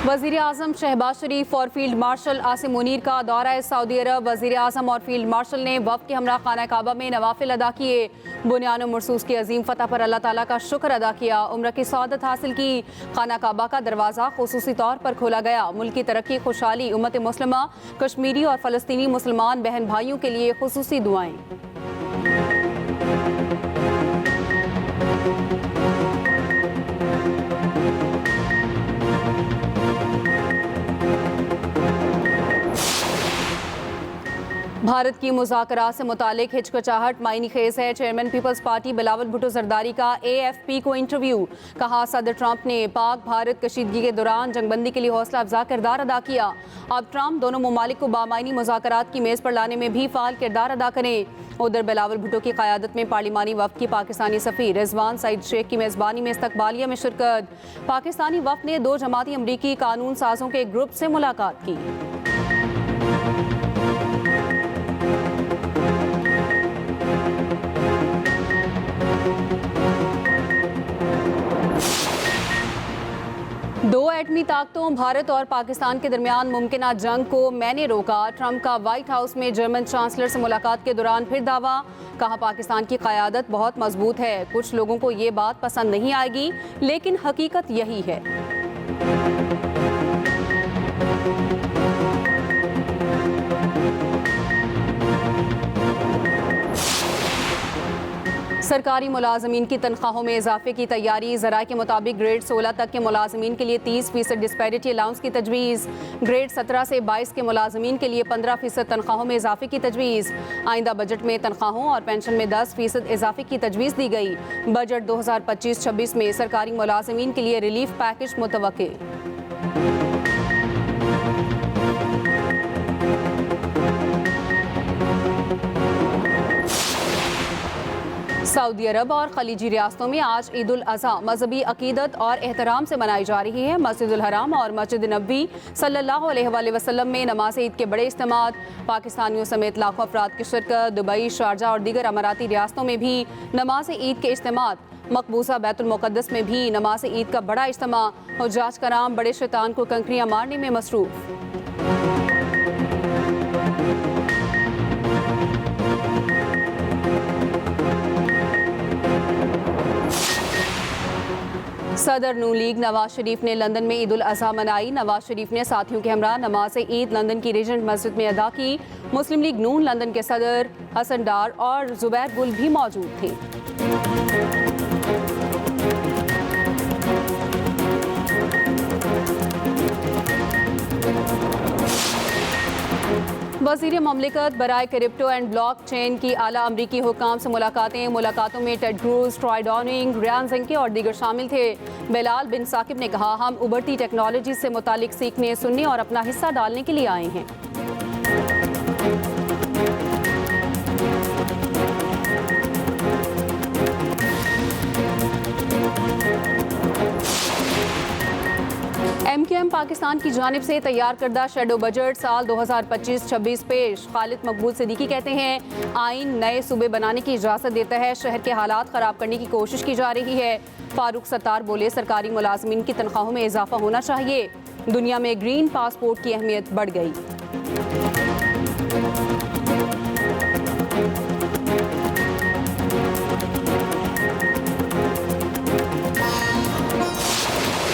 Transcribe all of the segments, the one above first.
वज़ीर आज़म शहबाज शरीफ और field marshal Asim Munir का दौरा सऊदी अरब। वज़ीर आज़म और फील्ड मार्शल ने वफ़द के हमरा खाना काबा में नवाफिल अदा किए। बुनियान मरसूस की अजीम फतह पर अल्लाह ताला का शुक्र अदा किया। उम्र की सआदत हासिल की। खाना काबा का दरवाज़ा खुसूसी तौर पर खोला गया। मुल्क की तरक्की, खुशहाली, उम्मत मुस्लिमा, कश्मीरी और फ़लस्तीनी मुसलमान बहन भाइयों के लिए खुसूसी दुआएं। भारत की मुज़ाकरात से मुतालिक हिचकिचाहट मायनी खेज है। चेयरमैन पीपल्स पार्टी बिलावल भुट्टो जरदारी का AFP को इंटरव्यू। कहा, सदर ट्रंप ने पाक भारत कशीदगी के दौरान जंगबंदी के लिए हौसला अफजा किरदार अदा किया। अब ट्रंप दोनों ममालिक को बामायनी मुज़ाकरात की मेज़ पर लाने में भी फ़ाल किरदार अदा करें। उधर बिलावल भुट्टो की क़यादत में पार्लिमानी वफ़द की पाकिस्तानी सफ़ीर रिजवान सईद शेख की मेज़बानी में इस्तकबालिया में शिरकत। पाकिस्तानी वफ़द ने 2 जमाती अमरीकी कानून साजों के ग्रुप से मुलाकात की। दो एटमी ताकतों भारत और पाकिस्तान के दरमियान मुमकिना जंग को मैंने रोका। ट्रंप का व्हाइट हाउस में जर्मन चांसलर से मुलाकात के दौरान फिर दावा। कहा, पाकिस्तान की क़यादत बहुत मजबूत है। कुछ लोगों को ये बात पसंद नहीं आएगी, लेकिन हकीकत यही है। सरकारी मुलाजमीन की तनख्वाहों में इजाफे की तैयारी। ज़राए के मुताबिक ग्रेड 16 तक के मुलाजमीन के लिए 30% डिस्पैरिटी अलाउंस की तजवीज़। ग्रेड 17 से 22 के मुलाजमीन के लिए 15% तनख्वाहों में इजाफे की तजवीज़। आइंदा बजट में तनख्वाहों और पेंशन में 10% इजाफे की तजवीज़ दी गई। बजट 2025-26 में सरकारी मुलाजमीन के लिए रिलीफ पैकेज मुतवक्के। सऊदी अरब और खलीजी रियासतों में आज ईद उल अज़हा मजहबी अकीदत और एहतराम से मनाई जा रही है। मस्जिदुल हराम और मस्जिद नबवी सल्लल्लाहु अलैहि वसल्लम में नमाज ईद के बड़े इज्तिमात। पाकिस्तानियों समेत लाखों अफराद की शिरकत। दुबई, शारजा और दीगर अमाराती रियासतों में भी नमाज ईद के इज्तिमात। मकबूजा बैतुल मुक़द्दस में भी नमाज ईद का बड़ा इज्तिमा। हुज्जाज कराम बड़े शैतान को कंकरियां मारने में मसरूफ़। सदर नून लीग नवाज शरीफ ने लंदन में ईद उल अज़हा मनाई। नवाज शरीफ ने साथियों के हमरा नमाज ईद लंदन की रीजेंट मस्जिद में अदा की। मुस्लिम लीग नून लंदन के सदर हसन डार और जुबैर गुल भी मौजूद थे। वज़ीर ममलिकत बराए क्रिप्टो एंड ब्लॉक चेन की आला अमरीकी हुक्काम से मुलाकातें। मुलाकातों में Ted Cruz, Troy Downing, Ryan Zinke और दीगर शामिल थे। बिलाल बिन साकिब ने कहा, हम उभरती टेक्नोलॉजी से मुतालिक सीखने, सुनने और अपना हिस्सा डालने के लिए आए हैं। MQM पाकिस्तान की जानिब से तैयार करदा शेडो बजट साल 2025-26 पेश। खालिद मकबूल सिद्दीकी कहते हैं, आइन नए सूबे बनाने की इजाज़त देता है, शहर के हालात ख़राब करने की कोशिश की जा रही है। फारूक सत्तार बोले, सरकारी मुलाजमीन की तनख्वाहों में इजाफा होना चाहिए। दुनिया में ग्रीन पासपोर्ट की अहमियत बढ़ गई।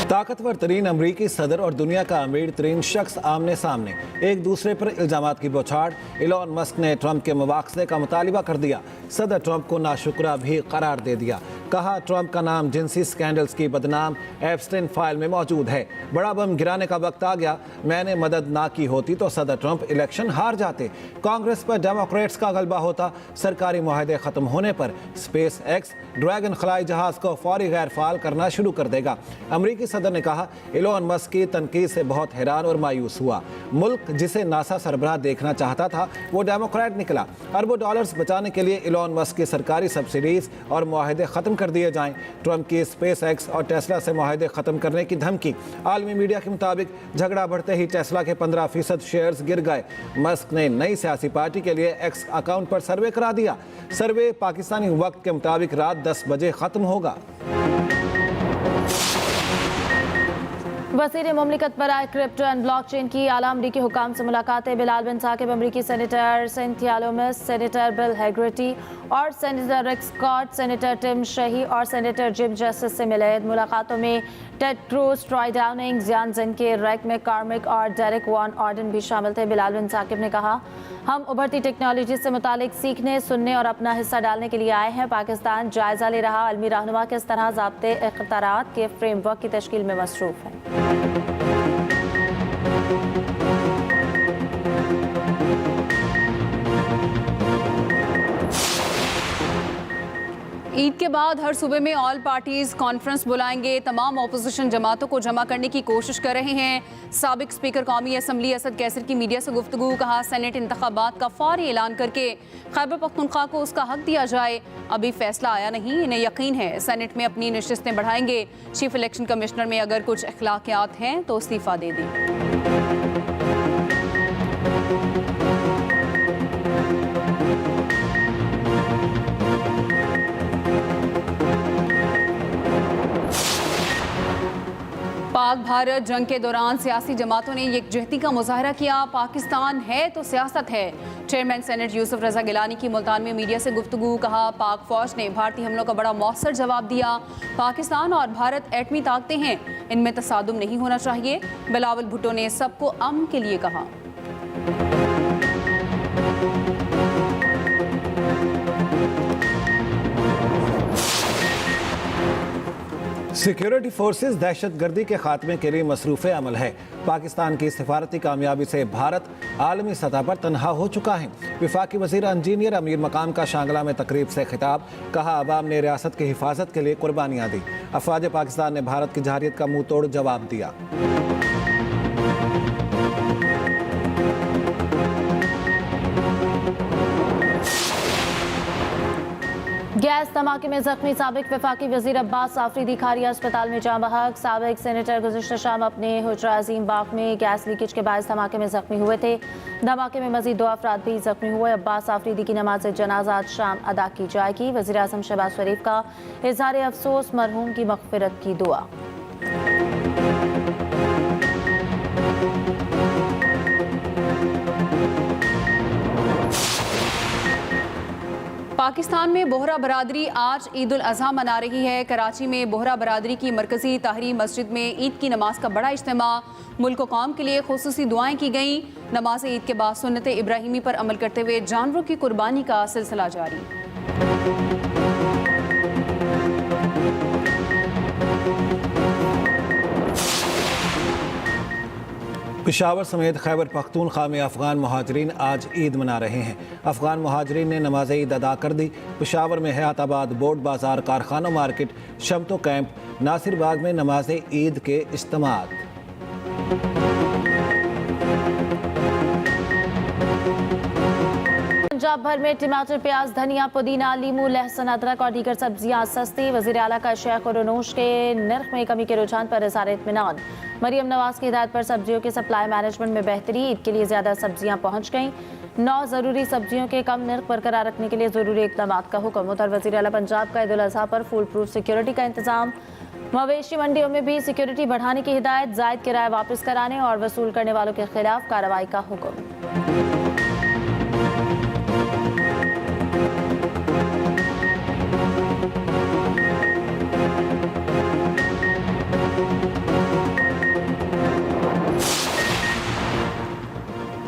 ताकतवर तरीन अमरीकी सदर और दुनिया का अमीर तरीन शख्स आमने सामने। एक दूसरे पर इल्जामात की बौछार। इलॉन मस्क ने ट्रंप के मुवाखजे का मुतालिबा कर दिया। सदर ट्रंप को नाशुक्रा भी करार दे दिया। कहा, ट्रंप का नाम जिनसी स्कैंडल्स की बदनाम एप्स्टाइन फाइल में मौजूद है। बड़ा बम गिराने का वक्त आ गया। मैंने मदद ना की होती तो सदर ट्रंप इलेक्शन हार जाते। कांग्रेस पर डेमोक्रेट्स का गलबा होता। सरकारी मुआहदे खत्म होने पर स्पेस एक्स ड्रैगन खलाई जहाज को फौरी गैर फाल करना शुरू कर देगा। अमरीकी सदर ने कहा, इलॉन मस्क की तनकीद से बहुत हैरान और मायूस हुआ। मुल्क जिसे नासा सरबराह देखना चाहता था वो डेमोक्रेट निकला। अरबों डॉलर्स बचाने के लिए इलॉन मस्क की सरकारी सब्सिडीज और मुआहदे खत्म कर दिए जाएं। ट्रंप की स्पेस एक्स और टेस्ला से मुआहदे खत्म करने की धमकी। आलमी मीडिया के मुताबिक झगड़ा बढ़ते ही टेस्ला के 15% शेयर्स गिर गए। मस्क ने नई सियासी पार्टी के लिए एक्स अकाउंट पर सर्वे करा दिया। सर्वे पाकिस्तानी वक्त के मुताबिक रात 10 बजे खत्म होगा। वज़ीर मुमलिकत बराए क्रिप्टो एंड ब्लॉकचेन की आला अमरीकी हुकाम से मुलाकातें। बिलाल बिन साकिब अमरीकी सेनेटर सिंथिया लोमिस, सेनेटर बिल हैग्रटी और सेनेटर रिक स्कॉट, सेनेटर टिम शही और सेनेटर जिम जस्टिस से मिले। मुलाकातों में टेड क्रूज, ट्रॉय डाउनिंग, जियान ज़िनके, रैक मैककॉर्मिक और डेरेक वॉन ऑर्डन भी शामिल थे। बिलाल बिन साकिब ने कहा, हम उभरती टेक्नोलॉजी से मुतालिक सीखने, सुनने और अपना हिस्सा डालने के लिए आए हैं। पाकिस्तान जायज़ा ले रहा अलमी रहनुमा किस तरह ज़ाब्ते इख्तियारात के फ्रेमवर्क की तश्कील में मसरूफ़ है। ईद के बाद हर सूबे में ऑल पार्टीज कॉन्फ्रेंस बुलाएंगे। तमाम अपोजिशन जमातों को जमा करने की कोशिश कर रहे हैं। साबिक स्पीकर कौमी असम्बली असद कैसर की मीडिया से गुफ्तगू। कहा, सेनेट इंतखाबात का फौरी ऐलान करके खैबर पख्तूनख्वा को उसका हक दिया जाए। अभी फैसला आया नहीं, इन्हें यकीन है सेनेट में अपनी नशिस्तें बढ़ाएंगे। चीफ इलेक्शन कमिश्नर में अगर कुछ अखलाकियात हैं तो इस्तीफा दे दें। पाक भारत जंग के दौरान सियासी जमातों ने यकजहती का मुजाहरा किया। पाकिस्तान है तो सियासत है। चेयरमैन सेनेट यूसुफ रजा गिलानी की मुल्तान में मीडिया से गुफ्तगू। कहा, पाक फौज ने भारतीय हमलों का बड़ा मौसर जवाब दिया। पाकिस्तान और भारत एटमी ताकतें हैं, इनमें तसादुम नहीं होना चाहिए। बिलावल भुट्टो ने सबको अमन के लिए कहा। सिक्योरिटी फोर्सेस दहशतगर्दी के खात्मे के लिए मसरूफ़ अमल है। पाकिस्तान की सिफारती कामयाबी से भारत आलमी सतह पर तनहा हो चुका है। वफाकी वज़ीर इंजीनियर अमीर मकाम का शांगला में तकरीब से खिताब। कहा, अवाम ने रियासत की हिफाजत के लिए कुर्बानियाँ दी। अफवाज पाकिस्तान ने भारत की जहारियत का मुंह तोड़ जवाब दिया। गैस धमाके में जख्मी साबिक वफाकी वजीर अब्बास आफरीदी खारिया अस्पताल में जाँ बहक। साबिक सेनेटर गुज़िश्ता शाम अपने हुजरा अजीम बाग में गैस लीकेज के बायस धमाके में जख्मी हुए थे। धमाके में मजीद 2 अफराद भी जख्मी हुए। अब्बास आफरीदी की नमाज जनाजा आज शाम अदा की जाएगी। वज़ीर आज़म शहबाज शरीफ का इज़हार अफसोस, मरहूम की मग़फ़िरत की दुआ। पाकिस्तान में बोहरा बरादरी आज ईद उल अज़हा मना रही है। कराची में बोहरा बरादरी की मरकजी ताहरी मस्जिद में ईद की नमाज का बड़ा इज्तिमा। मुल्क व कौम के लिए खुसूसी दुआएं की गईं। नमाज ईद के बाद सुन्नत इब्राहिमी पर अमल करते हुए जानवरों की कुर्बानी का सिलसिला जारी। पेशावर समेत खैबर पख्तूनख्वा में अफगान महाजरीन आज ईद मना रहे हैं। अफगान महाजरीन ने नमाज ईद अदा कर दी। पेशावर में हयाताबाद, बोर्ड बाजार, कारखाना मार्केट, शमतो कैंप, नासिर बाग में नमाज ईद के इज्तिमात। पंजाब भर में टमाटर, प्याज, धनिया, पुदीना, लीमू, लहसुन, अदरक और दीगर सब्जियां सस्ती। वज़ीर आला का शेख और नूश के नर्ख में कमी के रुझान पर इज़हार इत्मीनान। मरियम नवाज की हिदायत पर सब्जियों के सप्लाई मैनेजमेंट में बेहतरी। ईद के लिए ज़्यादा सब्जियां पहुँच गईं। 9 ज़रूरी सब्जियों के कम नर्ख बरकरार रखने के लिए ज़रूरी इक़दाम का हुक्म। उधर वज़ीर आला पंजाब का ईद उल अज़हा पर फुल प्रूफ सिक्योरिटी का इंतजाम। मवेशी मंडियों में भी सिक्योरिटी बढ़ाने की हिदायत। जायद किराया वापस कराने और वसूल करने वालों के खिलाफ कार्रवाई का हुक्म।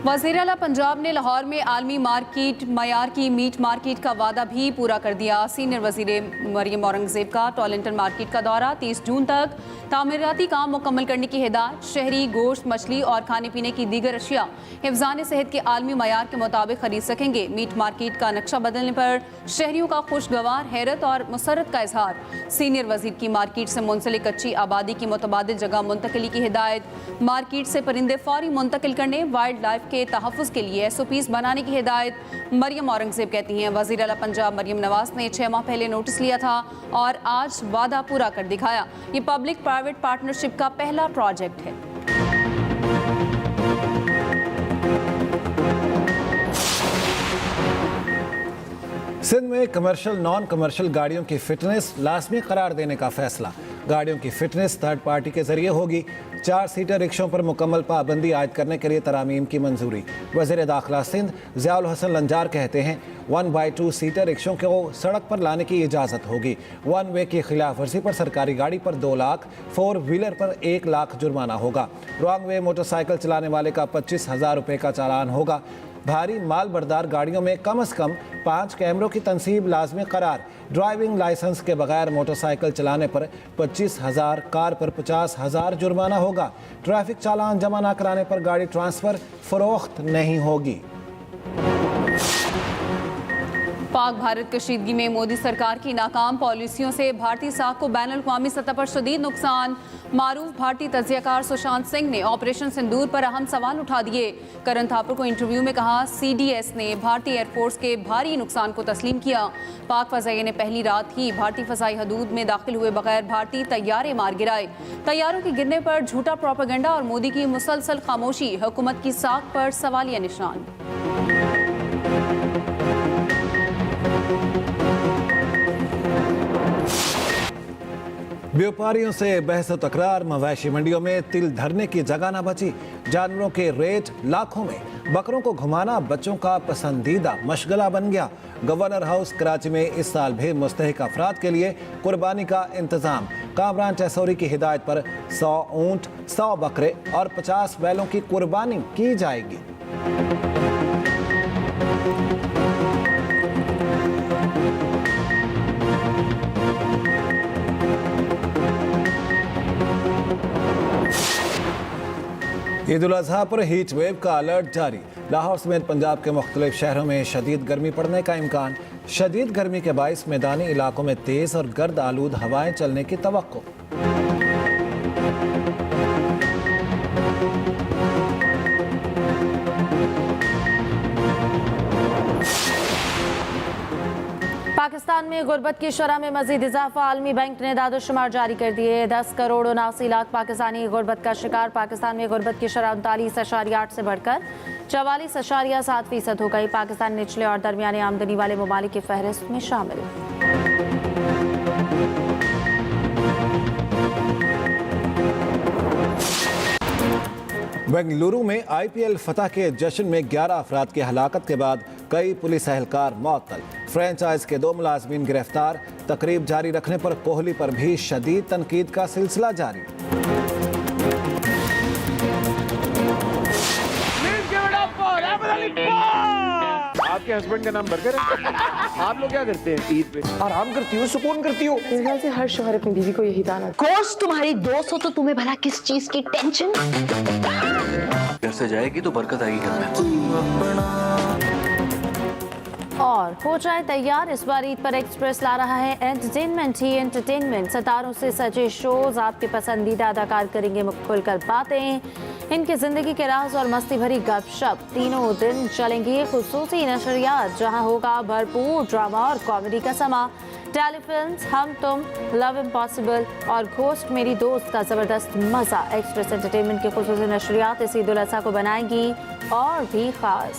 वज़ीर आला पंजाब ने लाहौर में आलमी मार्केट मयार की मीट मार्केट का वादा भी पूरा कर दिया। सीनियर वज़ीर मरियम औरंगज़ेब का टॉलिंटन मार्केट का दौरा। 30 जून तक तामीराती काम मुकम्मल करने की हिदायत। शहरी गोश्त, मछली और खाने पीने की दीगर अशिया हिफ्ज़ान सेहत के आलमी मयार के मुताबिक खरीद सकेंगे। मीट मार्केट का नक्शा बदलने पर शहरियों का खुशगवार हैरत और मुसरत का इजहार। सीनियर वज़ीर की मार्केट से मुंसलिक कच्ची आबादी की मुतबादिल जगह मुंतकिली की हिदायत। मार्केट से परिंदे फौरी मुंतकिल करने, वाइल्ड लाइफ के तहफ़्फ़ुज़ के लिए SOPs बनाने की हिदायत। मरियम औरंगज़ेब कहती हैं, वज़ीर आला पंजाब मरियम नवाज ने 6 माह पहले नोटिस लिया था और आज वादा पूरा कर दिखाया। ये पब्लिक प्राइवेट पार्टनरशिप का पहला प्रोजेक्ट है। सिंध में कमर्शियल नॉन कमर्शियल गाड़ियों की फिटनेस लाजमी करार देने का फैसला। गाड़ियों की फिटनेस थर्ड पार्टी के जरिए होगी। 4 सीटर रिक्शों पर मुकम्मल पाबंदी आयद करने के लिए तरामीम की मंजूरी। वज़ीर दाखिला सिंध ज़ियाउल हसन लंजार कहते हैं 1/2 सीटर रिक्शों को सड़क पर लाने की इजाज़त होगी। 1 वे की खिलाफ वर्जी पर सरकारी गाड़ी पर 2 लाख, 4 व्हीलर पर 1 लाख जुर्माना होगा। रॉन्ग वे मोटरसाइकिल चलाने वाले का 25,000 रुपये का चालान होगा। भारी माल बरदार गाड़ियों में कम से कम 5 कैमरों की तनसीब लाजमी करार। ड्राइविंग लाइसेंस के बगैर मोटरसाइकिल चलाने पर 25,000, कार पर 50,000 जुर्माना होगा। ट्रैफिक चालान जमा न कराने पर गाड़ी ट्रांसफर फरोख्त नहीं होगी। पाक भारत कशीदगी में मोदी सरकार की नाकाम पॉलिसियों से भारतीय साख को बैनुल अक़वामी सतह पर शदीद नुकसान। मारूफ भारतीय तज्जियाकार सुशांत सिंह ने ऑपरेशन सिंदूर पर अहम सवाल उठा दिए। करण थापर को इंटरव्यू में कहा CDS ने भारतीय एयरफोर्स के भारी नुकसान को तस्लीम किया। पाक फ़ज़ाइये ने पहली रात ही भारतीय फ़ज़ाई हदूद में दाखिल हुए बगैर भारतीय तैयारे मार गिराए। तैयारों के गिरने पर झूठा प्रोपेगेंडा और मोदी की मुसलसल खामोशी हुकूमत की साख पर सवालिया निशान। व्यापारियों से बहस व तकरार। मवेशी मंडियों में तिल धरने की जगह न बची। जानवरों के रेट लाखों में। बकरों को घुमाना बच्चों का पसंदीदा मशगला बन गया। गवर्नर हाउस कराची में इस साल भी मुस्तहिक अफराद के लिए कुर्बानी का इंतजाम। कामरान टेसोरी की हिदायत पर 100 ऊंट, 100 बकरे और 50 बैलों की कुर्बानी की जाएगी। ईद उल अज़हा पर हीट वेव का अलर्ट जारी। लाहौर समेत पंजाब के मुख्तलिफ शहरों में शदीद गर्मी पड़ने का इम्कान। शदीद गर्मी के बाइस मैदानी इलाकों में तेज़ और गर्द आलूद हवाएं चलने की तवक्को। पाकिस्तान में गुर्बत की शरह में मजीद इजाफा। आलमी बैंक ने दादोशुमार जारी कर दिए। 10 करोड़ 79 लाख पाकिस्तानी गुर्बत का शिकार। पाकिस्तान में गुर्बत की शरह 39.8 से बढ़कर 44.7% हो गई। पाकिस्तान निचले और दरमियाने आमदनी वाले ममालिक की फहरिस्त में शामिल। बेंगलुरु में IPL फतह के जश्न में 11 अफराद की हलाकत के बाद कई पुलिस एहलकार मअतल। फ्रेंचाइज के 2 मुलाजमीन गिरफ्तार। तकरीब जारी रखने पर कोहली पर भी शदीद तनकीद का सिलसिला जारी। आपके हस्बैंड का नाम बर्गर है। आप लोग क्या करते हैं ईद पे? आराम करती हो, सुकून करती हो। इस ख्याल से हर शोहर अपनी बीवी को यही ताना। कोर्स तुम्हारी दोस्त हो तो तुम्हें भला किस चीज की टेंशन? घर से जाएगी तो बरकत आएगी घर में। और हो जाए तैयार, इस बार ईद पर एक्सप्रेस ला रहा है एंटरटेनमेंट ही एंटरटेनमेंट। सितारों से सजे शोज, आपके पसंदीदा अदाकार करेंगे खुलकर बातें, इनकी जिंदगी के राज और मस्ती भरी गपशप। तीनों दिन चलेंगी खुसूसी नशरियात जहां होगा भरपूर ड्रामा और कॉमेडी का समा। टेलीफिल्म्स, हम तुम, लव इम्पॉसिबल और घोस्ट मेरी दोस्त का जबरदस्त मजा। एक्सप्रेस एंटरटेनमेंट की खुसूसी नशरियात इस ईद उल अज़हा को बनाएंगी और भी खास।